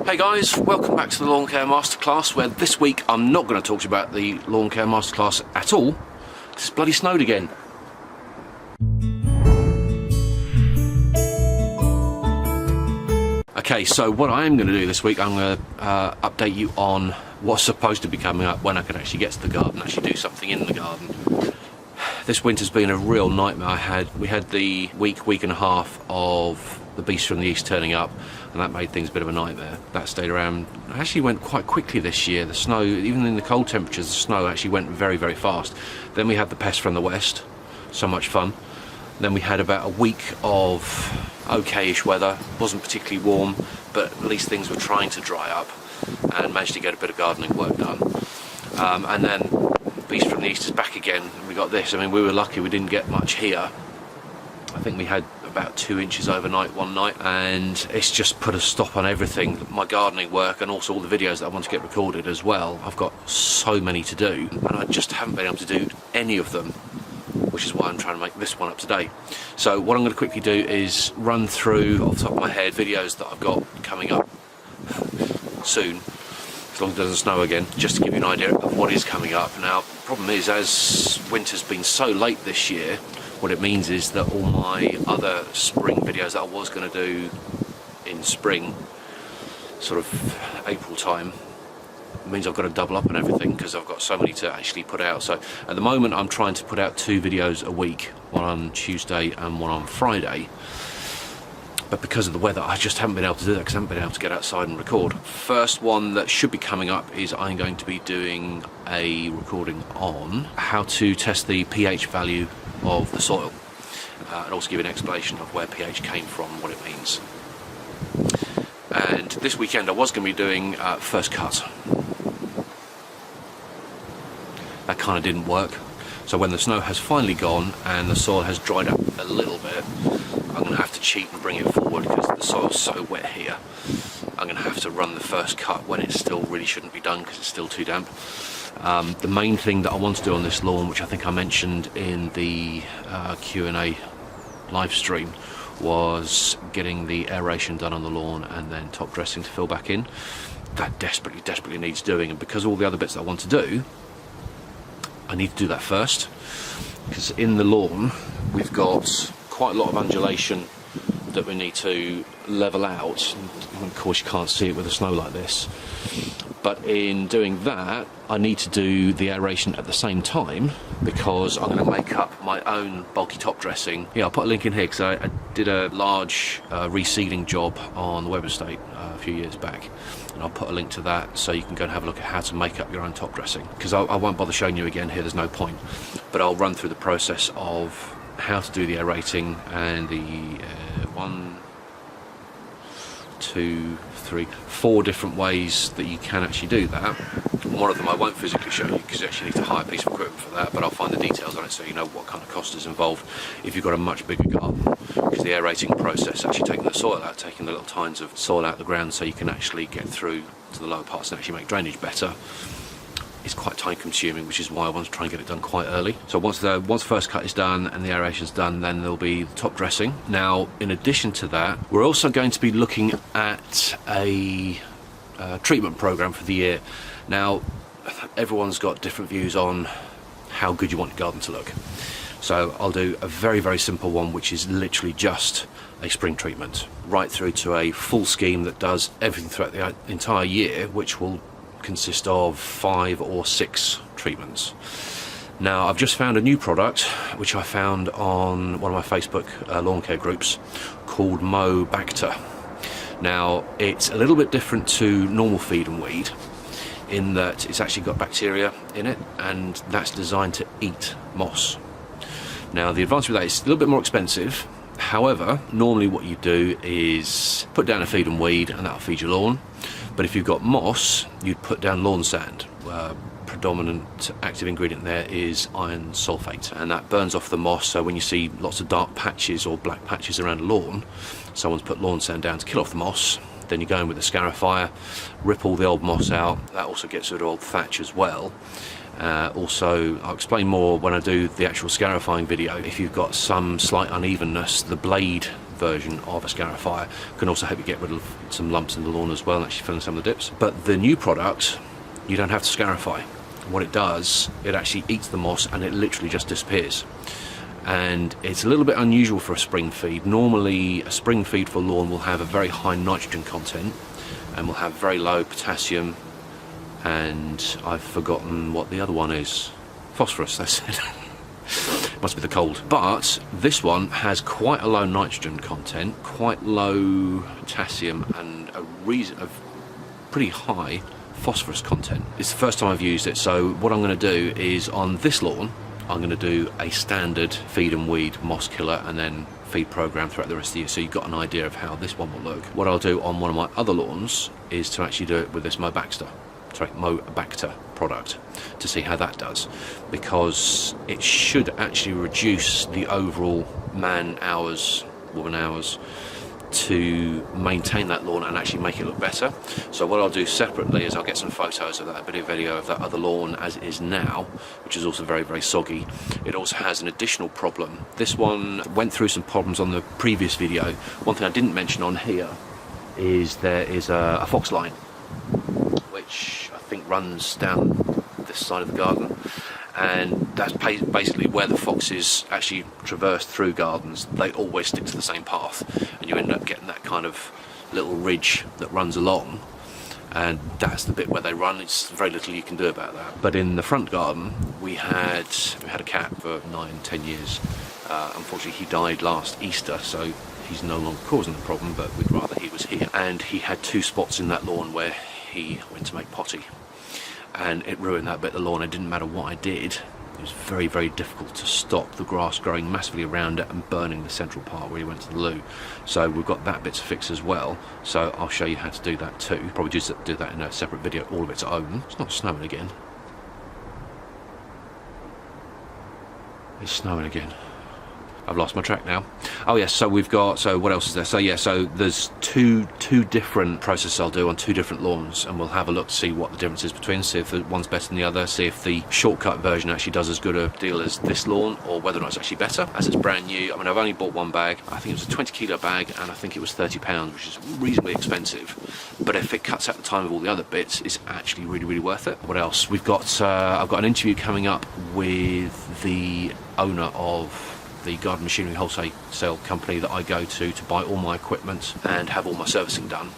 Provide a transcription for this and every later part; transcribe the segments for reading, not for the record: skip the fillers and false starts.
Hey guys, welcome back to the Lawn Care Masterclass, where this week I'm not going to talk to you about the Lawn Care Masterclass at all. It's bloody snowed again. Okay, so what I am going to do this week, I'm going to update you on what's supposed to be coming up when I can actually get to the garden, actually do something in the garden. This winter's been a real nightmare. We had the week and a half of the beast from the east turning up, and that made things a bit of a nightmare. That stayed around, actually went quite quickly this year. The snow, even in the cold temperatures, the snow actually went very, very fast. Then we had the pest from the west, so much fun. Then we had about a week of okay-ish weather. Wasn't particularly warm, but at least things were trying to dry up, and managed to get a bit of gardening work done. And then beast from the east is back again, and we got this. I mean, we were lucky we didn't get much here. I think we had about 2 inches overnight one night, and it's just put a stop on everything, my gardening work and also all the videos that I want to get recorded as well. I've got so many to do, and I just haven't been able to do any of them, which is why I'm trying to make this one up to date. So what I'm going to quickly do is run through, off the top of my head, videos that I've got coming up soon, as long as it doesn't snow again, just to give you an idea of what is coming up. Now, the problem is, as winter's been so late this year, what it means is that all my other spring videos that I was going to do in spring, sort of April time, means I've got to double up on everything because I've got so many to actually put out. So at the moment I'm trying to put out 2 videos a week, one on Tuesday and one on Friday. But because of the weather, I just haven't been able to do that because I haven't been able to get outside and record. First one that should be coming up is I'm going to be doing a recording on how to test the pH value of the soil, and also give an explanation of where pH came from, what it means. And this weekend I was going to be doing first cut. That kind of didn't work. So when the snow has finally gone and the soil has dried up a little bit, I'm going to have to cheat and bring it forward because the soil's so wet here. I'm going to have to run the first cut when it still really shouldn't be done because it's still too damp. The main thing that I want to do on this lawn, which I think I mentioned in the Q&A live stream, was getting the aeration done on the lawn and then top dressing to fill back in. That desperately needs doing, and because all the other bits that I want to do, I need to do that first, because in the lawn we've got quite a lot of undulation that we need to level out, and of course you can't see it with the snow like this. But in doing that, I need to do the aeration at the same time because I'm going to make up my own bulky top dressing. Yeah, I'll put a link in here because I did a large reseeding job on the Web Estate a few years back, and I'll put a link to that so you can go and have a look at how to make up your own top dressing, because I won't bother showing you again here, there's no point, but I'll run through the process of how to do the aerating and the 4 different ways that you can actually do that. One of them I won't physically show you because you actually need to hire a piece of equipment for that, but I'll find the details on it so you know what kind of cost is involved if you've got a much bigger garden, because the aerating process, actually taking the soil out, taking the little tines of soil out of the ground so you can actually get through to the lower parts and actually make drainage better, is quite time consuming, which is why I want to try and get it done quite early. So once the first cut is done and the aeration's done, then there'll be the top dressing. Now, in addition to that, we're also going to be looking at a treatment program for the year. Now, everyone's got different views on how good you want your garden to look. So I'll do a very simple one, which is literally just a spring treatment, right through to a full scheme that does everything throughout the entire year, which will consist of 5 or 6 treatments. Now, I've just found a new product which I found on one of my Facebook lawn care groups called Bacter. Now, it's a little bit different to normal feed and weed in that it's actually got bacteria in it, and that's designed to eat moss. Now, the advantage with that is a little bit more expensive. However, normally what you do is put down a feed and weed and that'll feed your lawn. But if you've got moss, you'd put down lawn sand. Predominant active ingredient there is iron sulfate, and that burns off the moss. So when you see lots of dark patches or black patches around a lawn, someone's put lawn sand down to kill off the moss. Then you go in with a scarifier, rip all the old moss out. That also gets rid of old thatch as well. Also, I'll explain more when I do the actual scarifying video. If you've got some slight unevenness, the blade version of a scarifier. Can also help you get rid of some lumps in the lawn as well and actually fill in some of the dips. But the new product, you don't have to scarify. What it does, it actually eats the moss and it literally just disappears. And it's a little bit unusual for a spring feed. Normally a spring feed for lawn will have a very high nitrogen content and will have very low potassium, and I've forgotten what the other one is. Phosphorus, that's it. Must be the cold. But this one has quite a low nitrogen content, quite low potassium, and a pretty high phosphorus content. It's the first time I've used it, so what I'm going to do is on this lawn I'm going to do a standard feed and weed moss killer and then feed program throughout the rest of the year, so you've got an idea of how this one will look. What I'll do on one of my other lawns is to actually do it with this Mobacter product to see how that does, because it should actually reduce the overall man hours, woman hours, to maintain that lawn and actually make it look better. So what I'll do separately is I'll get some photos of that, a bit of video of that other lawn as it is now, which is also very, very soggy. It also has an additional problem. This one went through some problems on the previous video. One thing I didn't mention on here is there is a fox line, which I think runs down this side of the garden, and that's basically where the foxes actually traverse through gardens. They always stick to the same path, and you end up getting that kind of little ridge that runs along, and that's the bit where they run. It's very little you can do about that. But in the front garden we had a cat for 9-10 years. Unfortunately he died last Easter, so he's no longer causing the problem, but we'd rather he was here. And he had 2 spots in that lawn where he went to make potty, and it ruined that bit of the lawn. It didn't matter what I did, it was very, very difficult to stop the grass growing massively around it and burning the central part where he went to the loo. So we've got that bit to fix as well, so I'll show you how to do that too. Probably just do that in a separate video, all of its own. It's not snowing again. It's snowing again. I've lost my track now. Oh yes, so we've got, so what else is there? So yeah, so there's two different processes I'll do on 2 different lawns, and we'll have a look to see what the difference is between, see if one's better than the other, see if the shortcut version actually does as good a deal as this lawn, or whether or not it's actually better, as it's brand new. I mean, I've only bought 1 bag. I think it was a 20 kilo bag, and I think it was £30, which is reasonably expensive. But if it cuts out the time of all the other bits, it's actually really, really worth it. What else? We've got, I've got an interview coming up with the owner of the garden machinery wholesale company that I go to buy all my equipment and have all my servicing done.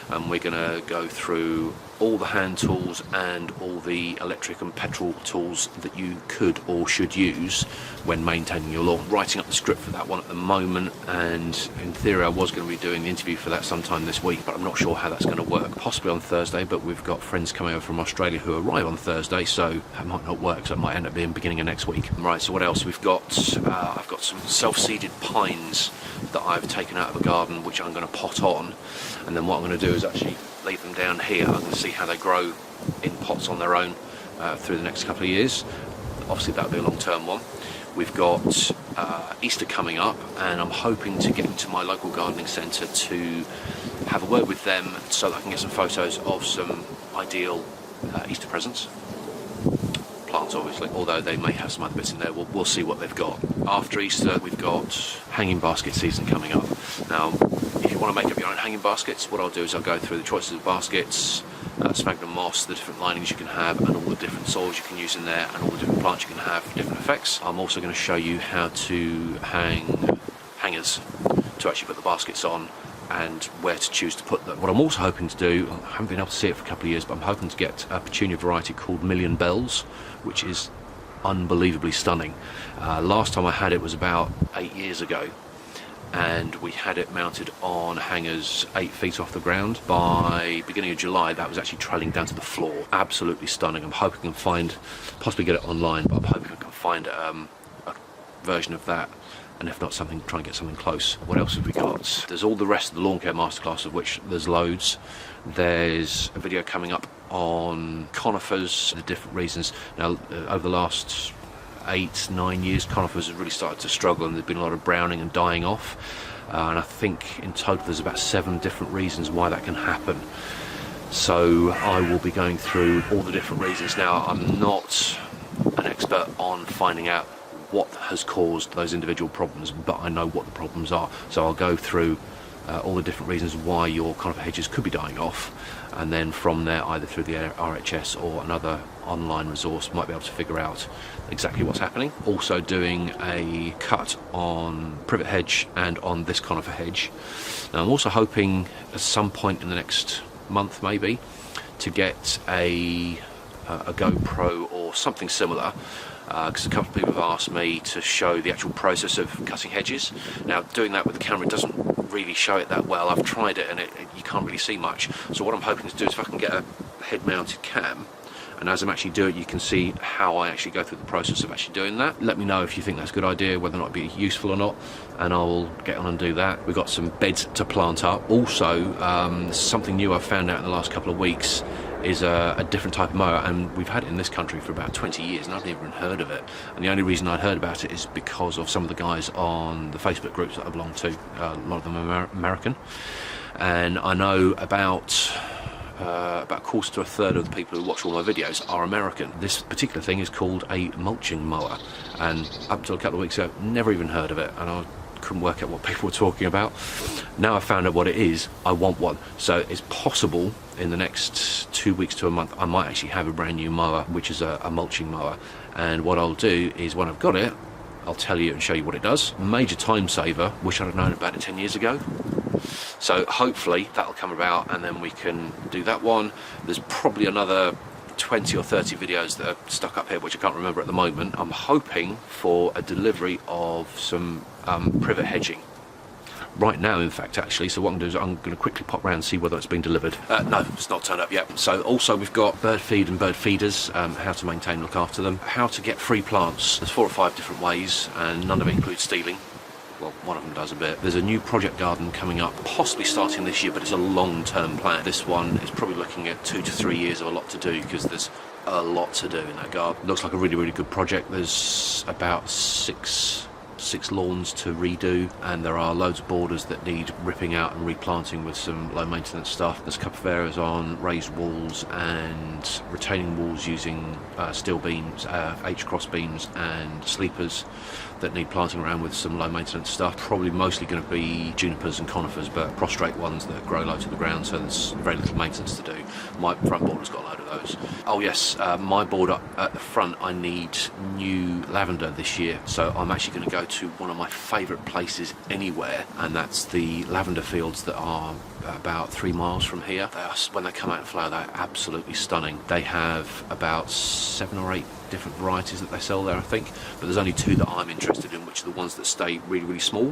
And we're going to go through all the hand tools and all the electric and petrol tools that you could or should use when maintaining your lawn. Writing up the script for that one at the moment, and in theory I was going to be doing the interview for that sometime this week, but I'm not sure how that's going to work. Possibly on Thursday, but we've got friends coming over from Australia who arrive on Thursday, so that might not work, so it might end up being beginning of next week. Right, so what else? We've got, I've got some self-seeded pines that I've taken out of a garden, which I'm going to pot on, and then what I'm going to do is actually leave them down here. I'm going to see how they grow in pots on their own through the next couple of years. Obviously that'll be a long-term one. We've got Easter coming up, and I'm hoping to get into my local gardening centre to have a word with them so that I can get some photos of some ideal Easter presents. Plants obviously, although they may have some other bits in there. We'll see what they've got. After Easter we've got hanging basket season coming up. Now if you want to make up your own hanging baskets, what I'll do is I'll go through the choices of baskets, sphagnum moss, the different linings you can have, and all the different soils you can use in there, and all the different plants you can have for different effects. I'm also going to show you how to hang hangers to actually put the baskets on, and where to choose to put them. What I'm also hoping to do, I haven't been able to see it for a couple of years, but I'm hoping to get a petunia variety called Million Bells, which is unbelievably stunning. Last time I had it was about 8 years ago, and we had it mounted on hangers 8 feet off the ground. By beginning of July that was actually trailing down to the floor. Absolutely stunning. I'm hoping I can find, possibly get it online, but I'm hoping I can find a version of that, and if not something, try and get something close. What else have we got? There's all the rest of the lawn care masterclass, of which there's loads. There's a video coming up on conifers, the different reasons. Now over the last 8-9 years conifers have really started to struggle, and there's been a lot of browning and dying off, and I think in total there's about 7 different reasons why that can happen. So I will be going through all the different reasons. Now I'm not an expert on finding out what has caused those individual problems, but I know what the problems are. So I'll go through all the different reasons why your conifer hedges could be dying off, and then from there, either through the RHS or another online resource, might be able to figure out exactly what's happening. Also doing a cut on privet hedge and on this conifer hedge. Now I'm also hoping at some point in the next month maybe to get a GoPro or something similar, because a couple of people have asked me to show the actual process of cutting hedges. Now doing that with the camera doesn't really show it that well. I've tried it and you can't really see much. So what I'm hoping to do is if I can get a head mounted cam, and as I'm actually doing it, you can see how I actually go through the process of actually doing that. Let me know if you think that's a good idea, whether or not it'd be useful or not, and I'll get on and do that. We've got some beds to plant up. Also, something new I've found out in the last couple of weeks is a different type of mower, and we've had it in this country for about 20 years and I've never even heard of it. And the only reason I'd heard about it is because of some of the guys on the Facebook groups that I belong to. A lot of them are American, and I know about a quarter to a third of the people who watch all my videos are American. This particular thing is called a mulching mower, and up until a couple of weeks ago, never even heard of it, and I couldn't work out what people were talking about. Now I've found out what it is, I want one. So it's possible in the next 2 weeks to a month I might actually have a brand new mower, which is a mulching mower. And what I'll do is when I've got it, I'll tell you and show you what it does. Major time saver, wish I'd have known about it 10 years ago. So hopefully that'll come about and then we can do that one. There's probably another 20 or 30 videos that are stuck up here which I can't remember at the moment. I'm hoping for a delivery of some privet hedging right now, in fact, actually. So what I'm going to do is I'm going to quickly pop round and see whether it's been delivered. No, it's not turned up yet. So also we've got bird feed and bird feeders, how to maintain and look after them, how to get free plants. There's 4 or 5 different ways, and none of it includes stealing. Well, one of them does a bit. There's a new project garden coming up, possibly starting this year, but it's a long-term plan. This one is probably looking at 2 to 3 years of a lot to do, because there's a lot to do in that garden. Looks like a really, really good project. There's about six lawns to redo, and there are loads of borders that need ripping out and replanting with some low maintenance stuff. There's a couple of areas on raised walls and retaining walls using steel beams, H-cross beams and sleepers that need planting around with some low maintenance stuff. Probably mostly going to be junipers and conifers, but prostrate ones that grow low to the ground, so there's very little maintenance to do. My front border's got a load of those. Oh yes, my border at the front, I need new lavender this year, so I'm actually going to go to one of my favourite places anywhere, and that's the lavender fields that are about 3 miles from here. When they come out and flower, they're absolutely stunning. They have about 7 or 8 different varieties that they sell there, I think, but there's only 2 that I'm interested in, which are the ones that stay really, really small.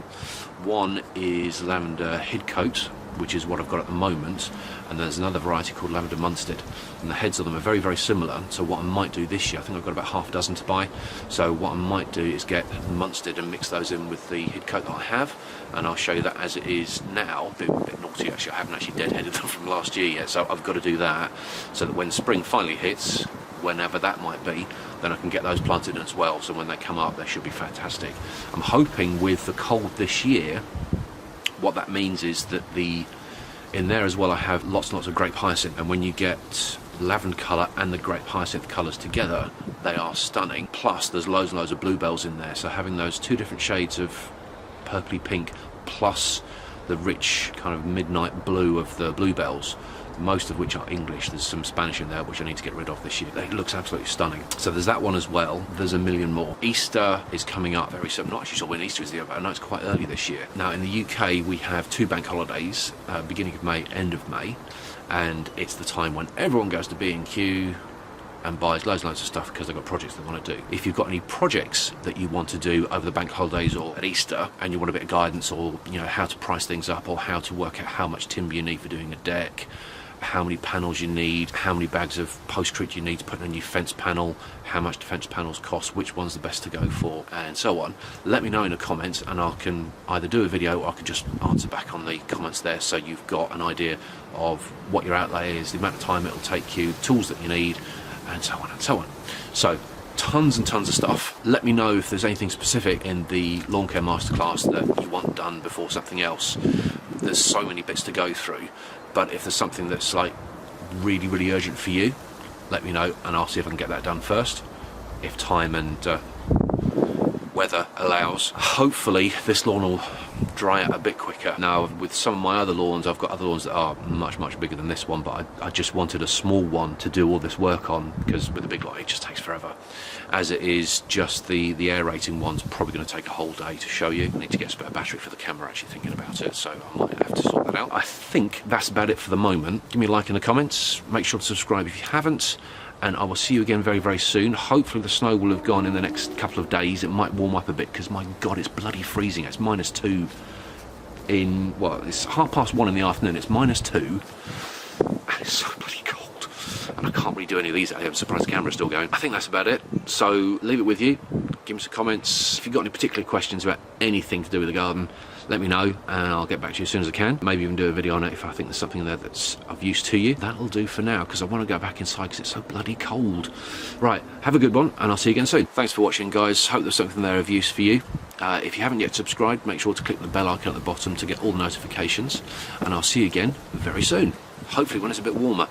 One is lavender hidcoat, which is what I've got at the moment, and there's another variety called lavender Munstead, and the heads of them are very, very similar. So what I might do this year, I think I've got about half a dozen to buy, so what I might do is get Munstead and mix those in with the hidcoat that I have, and I'll show you that as it is now. A bit naughty actually, I haven't actually deadheaded them from last year yet, so I've got to do that, so that when spring finally hits, whenever that might be, then I can get those planted in as well, so when they come up they should be fantastic. I'm hoping with the cold this year, what that means is that in there as well I have lots and lots of grape hyacinth, and when you get lavender colour and the grape hyacinth colours together, they are stunning. Plus there's loads and loads of bluebells in there, so having those 2 different shades of purpley pink plus the rich kind of midnight blue of the bluebells, most of which are English. There's some Spanish in there which I need to get rid of this year. It looks absolutely stunning. So there's that one as well. There's a million more. Easter is coming up very soon. I'm not actually sure when Easter is, but I know it's quite early this year. Now in the UK we have 2 bank holidays, beginning of May, end of May, and it's the time when everyone goes to B&Q and buys loads and loads of stuff because they've got projects they want to do. If you've got any projects that you want to do over the bank holidays or at Easter, and you want a bit of guidance, or how to price things up, or how to work out how much timber you need for doing a deck, how many panels you need, how many bags of postcrete you need to put in a new fence panel, how much the fence panels cost, which one's the best to go for, and so on, let me know in the comments, and I can either do a video or I can just answer back on the comments there, so you've got an idea of what your outlay is, the amount of time it'll take you, tools that you need, and so on and so on. So tons and tons of stuff. Let me know if there's anything specific in the lawn care masterclass that you want done before something else. There's so many bits to go through, but if there's something that's like really, really urgent for you, let me know and I'll see if I can get that done first, if time and weather allows. Hopefully this lawn will dry out a bit quicker. Now with some of my other lawns, I've got other lawns that are much bigger than this one, but I just wanted a small one to do all this work on, because with the big lot it just takes forever. As it is, just the aerating one's probably going to take a whole day to show you. I need to get a spare battery for the camera, actually thinking about it, so I might have to sort that out. I think that's about it for the moment. Give me a like in the comments, make sure to subscribe if you haven't, and I will see you again very soon. Hopefully the snow will have gone in the next couple of days. It might warm up a bit, because my god, it's bloody freezing. It's -2 in, well, it's 1:30 in the afternoon, it's -2, and it's so bloody cold. And I can't really do any of these. I'm surprised the camera's still going. I think that's about it. So leave it with you. Give me some comments. If you've got any particular questions about anything to do with the garden, let me know and I'll get back to you as soon as I can. Maybe even do a video on it if I think there's something there that's of use to you. That'll do for now, because I want to go back inside because it's so bloody cold. Right, have a good one and I'll see you again soon. Thanks for watching, guys. Hope there's something there of use for you. If you haven't yet subscribed, make sure to click the bell icon at the bottom to get all the notifications, and I'll see you again very soon. Hopefully when it's a bit warmer.